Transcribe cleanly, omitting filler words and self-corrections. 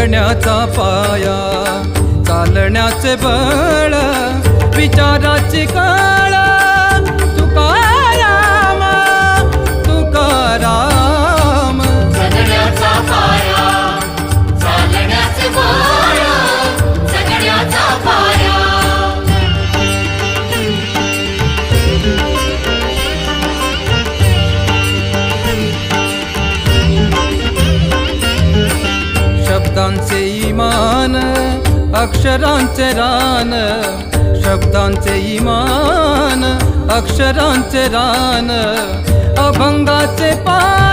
जगण्याचा पाया, चालण्याचे बळ, विचाराची कळ, तुकाराम तुकाराम. जगण्याचा पाया, चालण्याचे बळ, जगण्याचा पाया. शब्दांचे इमान, अक्षरांचे रान, शब्दांचे इमान, अक्षरांचे रान, अभंगाचे पान.